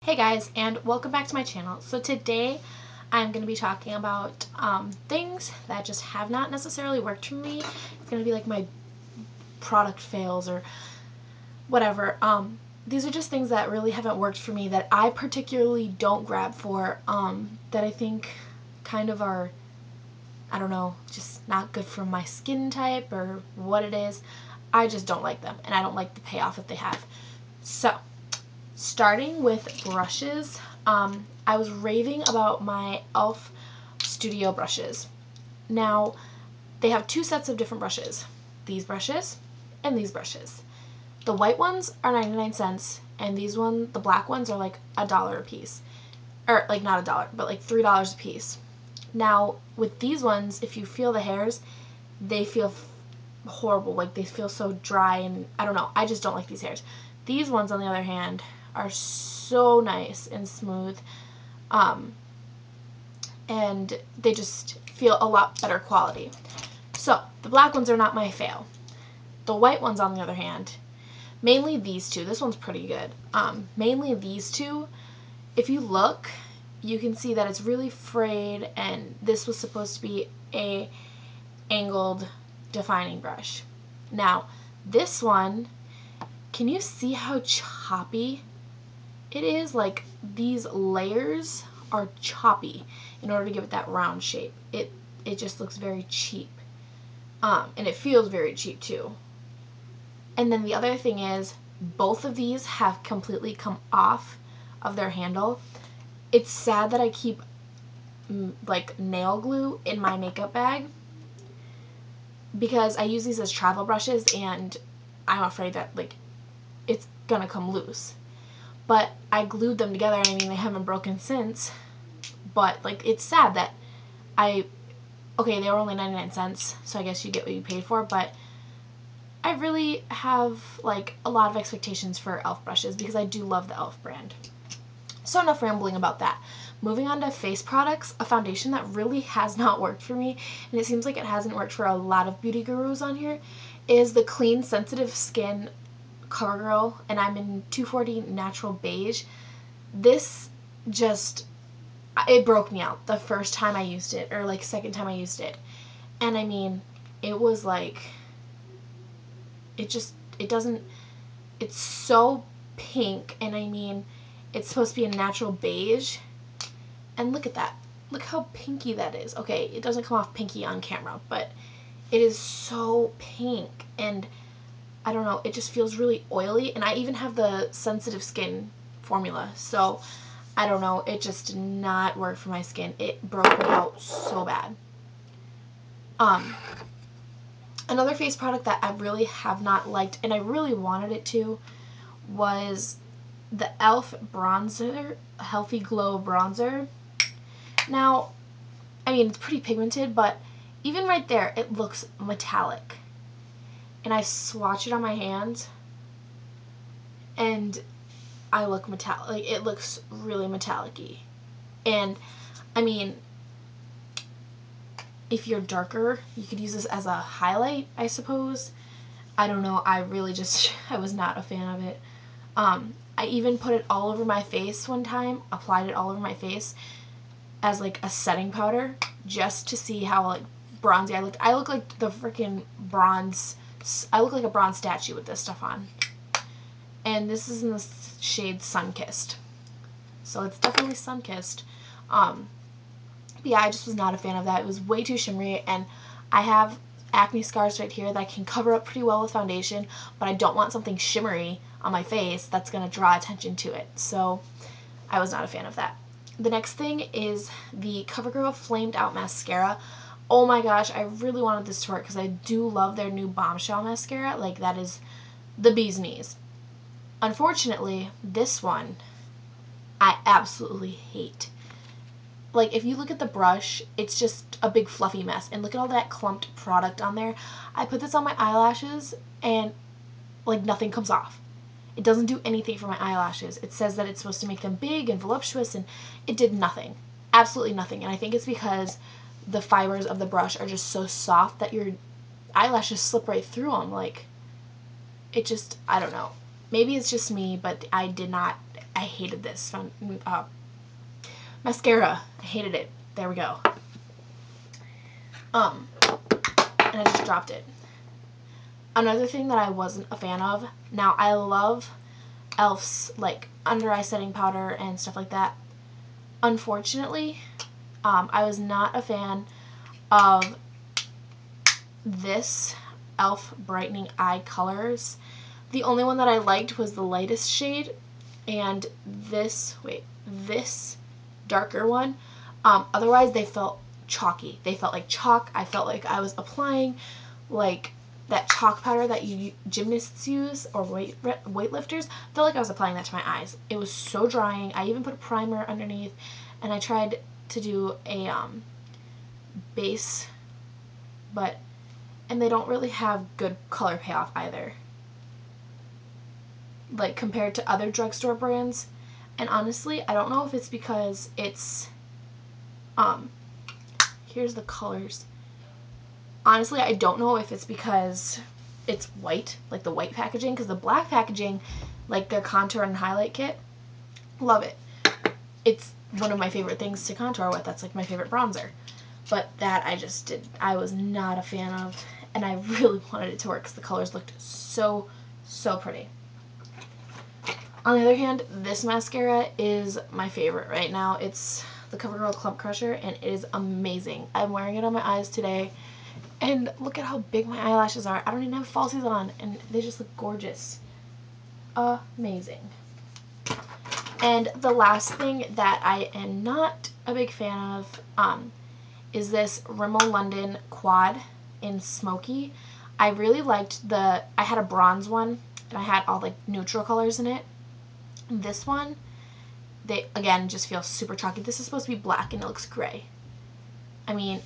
Hey guys, and welcome back to my channel. So today I'm going to be talking about things that just have not necessarily worked for me. It's going to be like my product fails or whatever. These are just things that really haven't worked for me that I particularly don't grab for, that I think kind of are, I don't know, just not good for my skin type or what it is. I just don't like them, and I don't like the payoff that they have. So, starting with brushes, I was raving about my e.l.f. Studio brushes. Now, they have two sets of different brushes. These brushes and these brushes. The white ones are 99 cents, and the black ones are like $1 a piece. Or, like, not $1, but like $3 a piece. Now, with these ones, if you feel the hairs, they feel horrible. Like, they feel so dry, and I don't know. I just don't like these hairs. These ones, on the other hand, are so nice and smooth, and they just feel a lot better quality. So, the black ones are not my fail. The white ones, on the other hand, mainly these two. This one's pretty good. Mainly these two, if you look, you can see that it's really frayed, and this was supposed to be a angled defining brush. Now, this one, can you see how choppy it is? Like, these layers are choppy in order to give it that round shape. It just looks very cheap. And it feels very cheap too. And then the other thing is, both of these have completely come off of their handle. It's sad that I keep like nail glue in my makeup bag, because I use these as travel brushes, and I'm afraid that like it's gonna come loose. But I glued them together, and I mean, they haven't broken since. But like, it's sad that okay, they were only 99 cents, so I guess you get what you paid for, but I really have like a lot of expectations for e.l.f. brushes because I do love the e.l.f. brand. So enough rambling about that. Moving on to face products, a foundation that really has not worked for me, and it seems like it hasn't worked for a lot of beauty gurus on here, is the Clean Sensitive Skin CoverGirl, and I'm in 240 Natural Beige. This just, it broke me out the first time I used it, or like second time I used it. And I mean, it was like, it doesn't, it's so pink, and I mean, it's supposed to be a natural beige, and look at that. Look how pinky that is. Okay, it doesn't come off pinky on camera, but it is so pink, and I don't know, it just feels really oily, and I even have the sensitive skin formula, so I don't know, it just did not work for my skin. It broke me out so bad. Another face product that I really have not liked, and I really wanted it to, was the e.l.f. bronzer, Healthy Glow bronzer. Now, I mean, it's pretty pigmented, but even right there, it looks metallic. And I swatch it on my hands, and I look metallic. Like, it looks really metallic-y. And, I mean, if you're darker, you could use this as a highlight, I suppose. I don't know. I really just, I was not a fan of it. I even put it all over my face one time, applied it all over my face as like a setting powder, just to see how like bronzy I looked. I look like the freaking bronze, I look like a bronze statue with this stuff on. And this is in the shade Sunkissed. So it's definitely Sunkissed. But yeah, I just was not a fan of that. It was way too shimmery, and I have acne scars right here that I can cover up pretty well with foundation, but I don't want something shimmery on my face that's going to draw attention to it. So I was not a fan of that. The next thing is the CoverGirl Flamed Out Mascara. Oh my gosh, I really wanted this to work because I do love their new Bombshell mascara. Like, that is the bee's knees. Unfortunately, this one I absolutely hate. Like, if you look at the brush, it's just a big fluffy mess. And look at all that clumped product on there. I put this on my eyelashes, and like, nothing comes off. It doesn't do anything for my eyelashes. It says that it's supposed to make them big and voluptuous, and it did nothing. Absolutely nothing. And I think it's because the fibers of the brush are just so soft that your eyelashes slip right through them. Like, it just, I don't know. maybe it's just me, but I hated this. Mascara. I hated it. There we go. And I just dropped it. Another thing that I wasn't a fan of, now I love e.l.f.'s like under eye setting powder and stuff like that. Unfortunately, I was not a fan of this e.l.f. brightening eye colors. The only one that I liked was the lightest shade, and this darker one. Otherwise they felt chalky. They felt like chalk. I felt like I was applying like that chalk powder that gymnasts use or weightlifters. I felt like I was applying that to my eyes. It was so drying. I even put a primer underneath, and I tried to do a base, and they don't really have good color payoff either, like compared to other drugstore brands. And honestly, I don't know if it's because it's here's the colors. Honestly, I don't know if it's because it's white, like the white packaging, because the black packaging, like their contour and highlight kit, love it. It's one of my favorite things to contour with. That's like my favorite bronzer. But that I was not a fan of, and I really wanted it to work because the colors looked so, so pretty. On the other hand, this mascara is my favorite right now. It's the CoverGirl Clump Crusher, and it is amazing. I'm wearing it on my eyes today, and look at how big my eyelashes are. I don't even have falsies on, and they just look gorgeous. Amazing. And the last thing that I am not a big fan of is this Rimmel London Quad in Smoky. I really liked I had a bronze one, and I had all like neutral colors in it. This one, they again just feel super chalky. This is supposed to be black and it looks gray. I mean,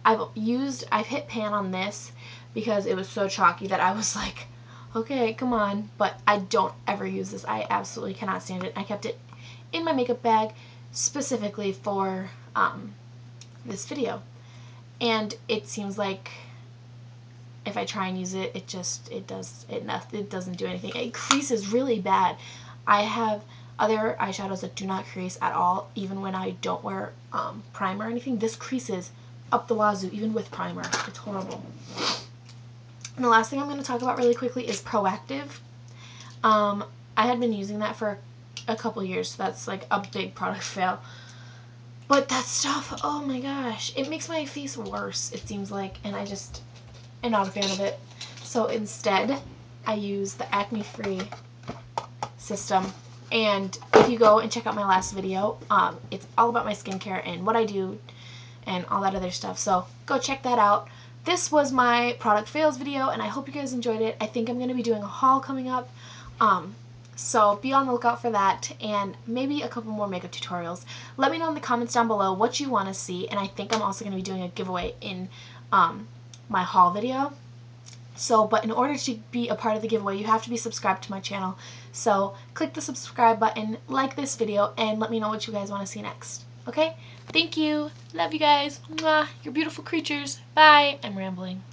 I've hit pan on this because it was so chalky that I was like, okay, come on. But I don't ever use this. I absolutely cannot stand it. I kept it in my makeup bag specifically for this video. And it seems like if I try and use it, it doesn't do anything. It creases really bad. I have other eyeshadows that do not crease at all, even when I don't wear primer or anything. This creases up the wazoo, even with primer. It's horrible. And the last thing I'm going to talk about really quickly is Proactiv. I had been using that for a couple years, so that's like a big product fail. But that stuff, oh my gosh, it makes my face worse, it seems like, and I'm not a fan of it. So instead, I use the Acne Free system. And if you go and check out my last video, it's all about my skincare and what I do and all that other stuff. So go check that out. This was my product fails video, and I hope you guys enjoyed it. I think I'm going to be doing a haul coming up. So be on the lookout for that, and maybe a couple more makeup tutorials. Let me know in the comments down below what you want to see, and I think I'm also going to be doing a giveaway in my haul video. But in order to be a part of the giveaway, you have to be subscribed to my channel. So click the subscribe button, like this video, and let me know what you guys want to see next. Okay? Thank you. Love you guys. Mwah. You're beautiful creatures. Bye. I'm rambling.